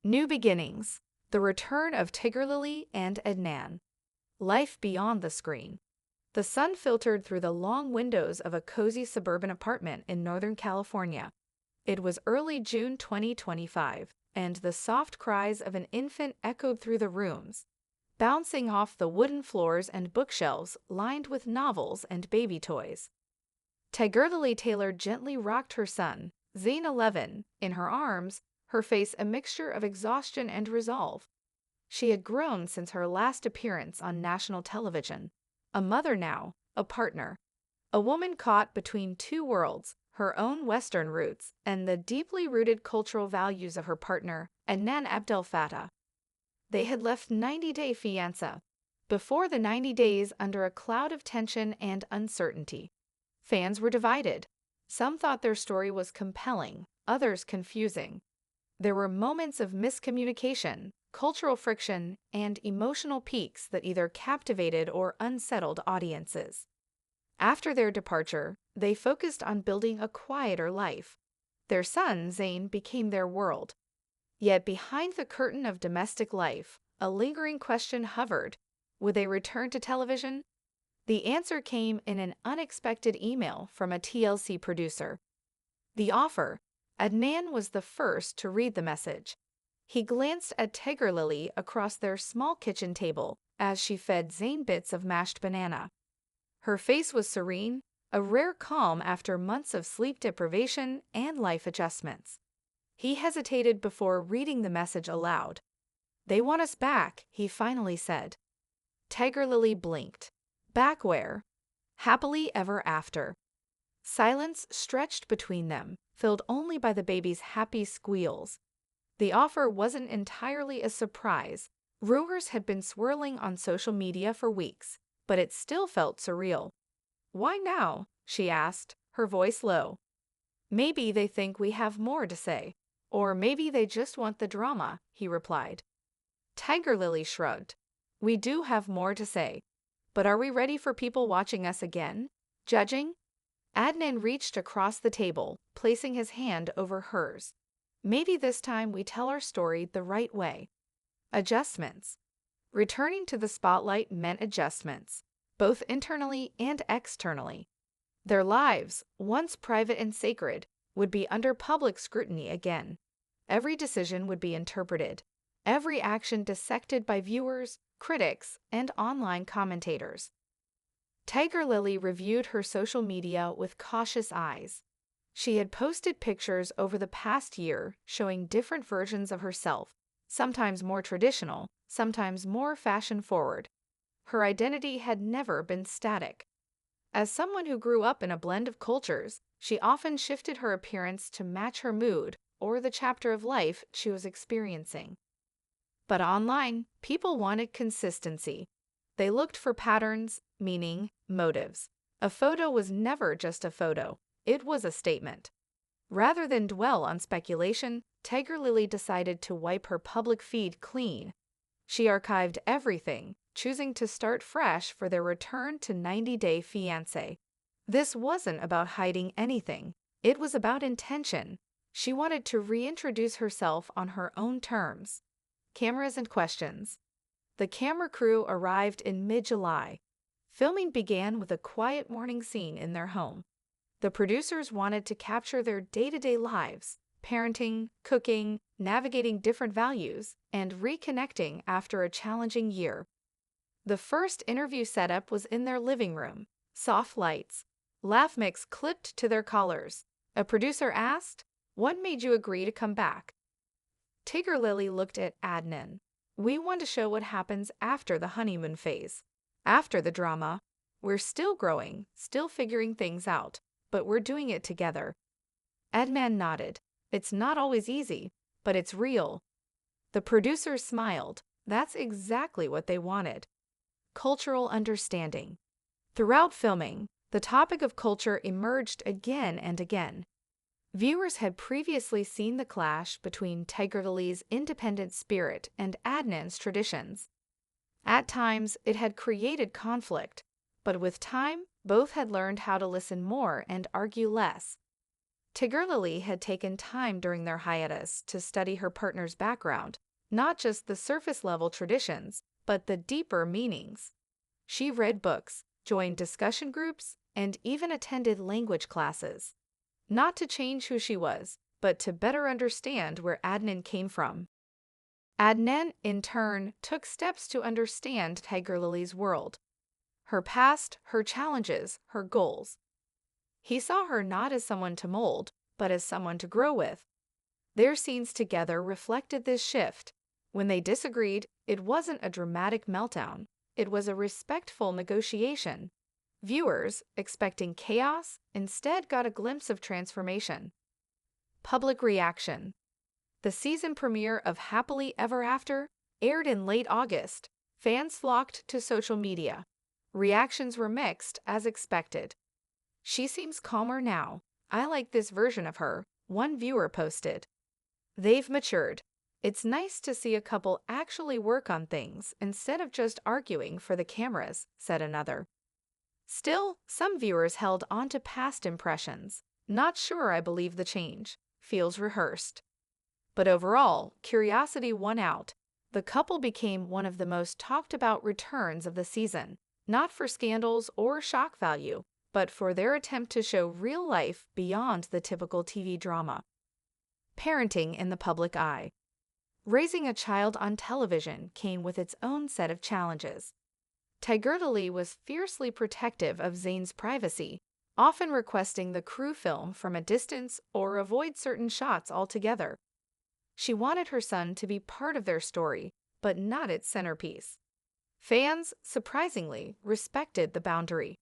New beginnings. The return of Tigerlily and Adnan. Life beyond the screen. The sun filtered through the long windows of a cozy suburban apartment in Northern California. It was early June 2025, and the soft cries of an infant echoed through the rooms, bouncing off the wooden floors and bookshelves lined with novels and baby toys. Tigerlily Taylor gently rocked her son, Zane 11, in her arms, her face a mixture of exhaustion and resolve. She had grown since her last appearance on national television. A mother now, a partner. A woman caught between two worlds, her own Western roots and the deeply rooted cultural values of her partner, Adnan Abdel Fattah. They had left 90-day Fiancé. Before the 90 days, under a cloud of tension and uncertainty. Fans were divided. Some thought their story was compelling, others confusing. There were moments of miscommunication, cultural friction, and emotional peaks that either captivated or unsettled audiences. After their departure, they focused on building a quieter life. Their son, Zayn, became their world. Yet behind the curtain of domestic life, a lingering question hovered. Would they return to television? The answer came in an unexpected email from a TLC producer. The offer. Adnan was the first to read the message. He glanced at Tigerlily across their small kitchen table as she fed Zayn bits of mashed banana. Her face was serene, a rare calm after months of sleep deprivation and life adjustments. He hesitated before reading the message aloud. "They want us back," he finally said. Tigerlily blinked. Back where? Happily ever after. Silence stretched between them, filled only by the baby's happy squeals. The offer wasn't entirely a surprise. Rumors had been swirling on social media for weeks, but it still felt surreal. "Why now?" she asked, her voice low. "Maybe they think we have more to say. Or maybe they just want the drama," he replied. Tigerlily shrugged. "We do have more to say. But are we ready for people watching us again? Judging?" Adnan reached across the table, placing his hand over hers. "Maybe this time we tell our story the right way." Adjustments. Returning to the spotlight meant adjustments, both internally and externally. Their lives, once private and sacred, would be under public scrutiny again. Every decision would be interpreted, every action dissected by viewers, critics, and online commentators. Tigerlily reviewed her social media with cautious eyes. She had posted pictures over the past year showing different versions of herself, sometimes more traditional, sometimes more fashion-forward. Her identity had never been static. As someone who grew up in a blend of cultures, she often shifted her appearance to match her mood or the chapter of life she was experiencing. But online, people wanted consistency. They looked for patterns, meaning, motives. A photo was never just a photo, it was a statement. Rather than dwell on speculation, Tigerlily decided to wipe her public feed clean. She archived everything, choosing to start fresh for their return to 90-day Fiancé. This wasn't about hiding anything, it was about intention. She wanted to reintroduce herself on her own terms. Cameras and questions. The camera crew arrived in mid-July. Filming began with a quiet morning scene in their home. The producers wanted to capture their day-to-day lives, parenting, cooking, navigating different values, and reconnecting after a challenging year. The first interview setup was in their living room. Soft lights. Laugh mix clipped to their collars. A producer asked, "What made you agree to come back?" Tigerlily looked at Adnan. "We want to show what happens after the honeymoon phase. After the drama. We're still growing, still figuring things out, but we're doing it together." Adnan nodded. "It's not always easy, but it's real." The producers smiled. That's exactly what they wanted. Cultural understanding. Throughout filming, the topic of culture emerged again and again. Viewers had previously seen the clash between Tigerlily's independent spirit and Adnan's traditions. At times, it had created conflict, but with time, both had learned how to listen more and argue less. Tigerlily had taken time during their hiatus to study her partner's background, not just the surface-level traditions, but the deeper meanings. She read books, joined discussion groups, and even attended language classes. Not to change who she was, but to better understand where Adnan came from. Adnan, in turn, took steps to understand Tigerlily's world. Her past, her challenges, her goals. He saw her not as someone to mold, but as someone to grow with. Their scenes together reflected this shift. When they disagreed, it wasn't a dramatic meltdown. It was a respectful negotiation. Viewers, expecting chaos, instead got a glimpse of transformation. Public reaction. The season premiere of Happily Ever After aired in late August. Fans flocked to social media. Reactions were mixed, as expected. "She seems calmer now. I like this version of her," one viewer posted. "They've matured. It's nice to see a couple actually work on things instead of just arguing for the cameras," said another. Still, some viewers held on to past impressions. "Not sure I believe the change. Feels rehearsed." But overall, curiosity won out. The couple became one of the most talked about returns of the season, not for scandals or shock value, but for their attempt to show real life beyond the typical TV drama. Parenting in the public eye. Raising a child on television came with its own set of challenges. Tigerlily was fiercely protective of Zayn's privacy, often requesting the crew film from a distance or avoid certain shots altogether. She wanted her son to be part of their story, but not its centerpiece. Fans, surprisingly, respected the boundary.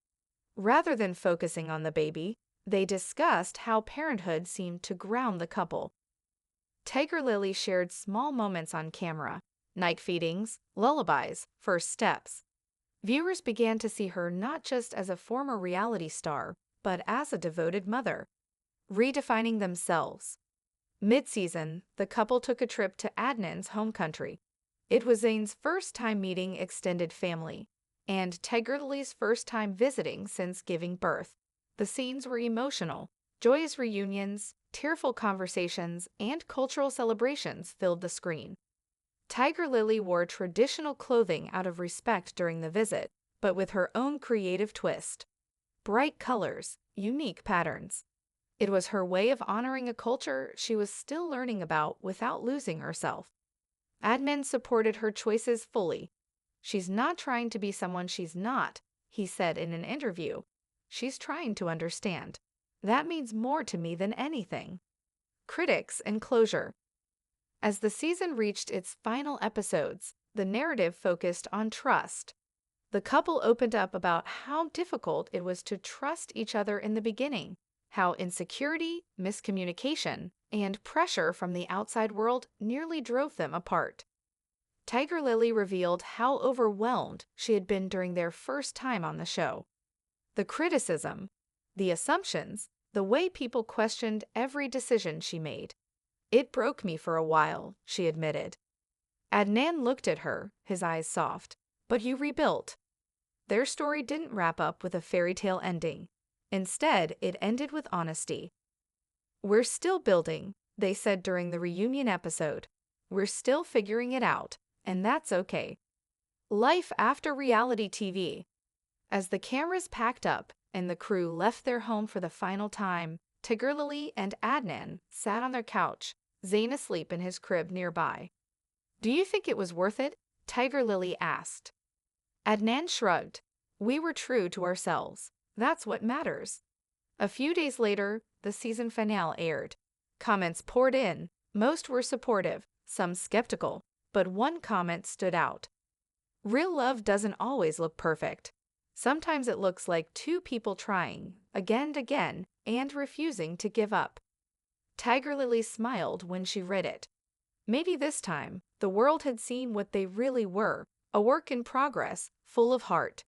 Rather than focusing on the baby, they discussed how parenthood seemed to ground the couple. Tigerlily shared small moments on camera, night feedings, lullabies, first steps. Viewers began to see her not just as a former reality star, but as a devoted mother. Redefining themselves. Mid-season, the couple took a trip to Adnan's home country. It was Zayn's first time meeting extended family, and Tigerlily's first time visiting since giving birth. The scenes were emotional. Joyous reunions, tearful conversations, and cultural celebrations filled the screen. Tigerlily wore traditional clothing out of respect during the visit, but with her own creative twist. Bright colors, unique patterns. It was her way of honoring a culture she was still learning about without losing herself. Adnan supported her choices fully. "She's not trying to be someone she's not," he said in an interview. "She's trying to understand. That means more to me than anything." Critics and closure. As the season reached its final episodes, the narrative focused on trust. The couple opened up about how difficult it was to trust each other in the beginning, how insecurity, miscommunication, and pressure from the outside world nearly drove them apart. Tigerlily revealed how overwhelmed she had been during their first time on the show. The criticism, the assumptions, the way people questioned every decision she made. "It broke me for a while," she admitted. Adnan looked at her, his eyes soft. "But you rebuilt." Their story didn't wrap up with a fairy tale ending. Instead, it ended with honesty. "We're still building," they said during the reunion episode. "We're still figuring it out, and that's okay." Life after reality TV. As the cameras packed up and the crew left their home for the final time, Tigerlily and Adnan sat on their couch, Zayn asleep in his crib nearby. "Do you think it was worth it?" Tigerlily asked. Adnan shrugged. "We were true to ourselves. That's what matters." A few days later, the season finale aired. Comments poured in. Most were supportive, some skeptical, but one comment stood out. "Real love doesn't always look perfect. Sometimes it looks like two people trying, again and again, and refusing to give up." Tigerlily smiled when she read it. Maybe this time, the world had seen what they really were, a work in progress, full of heart.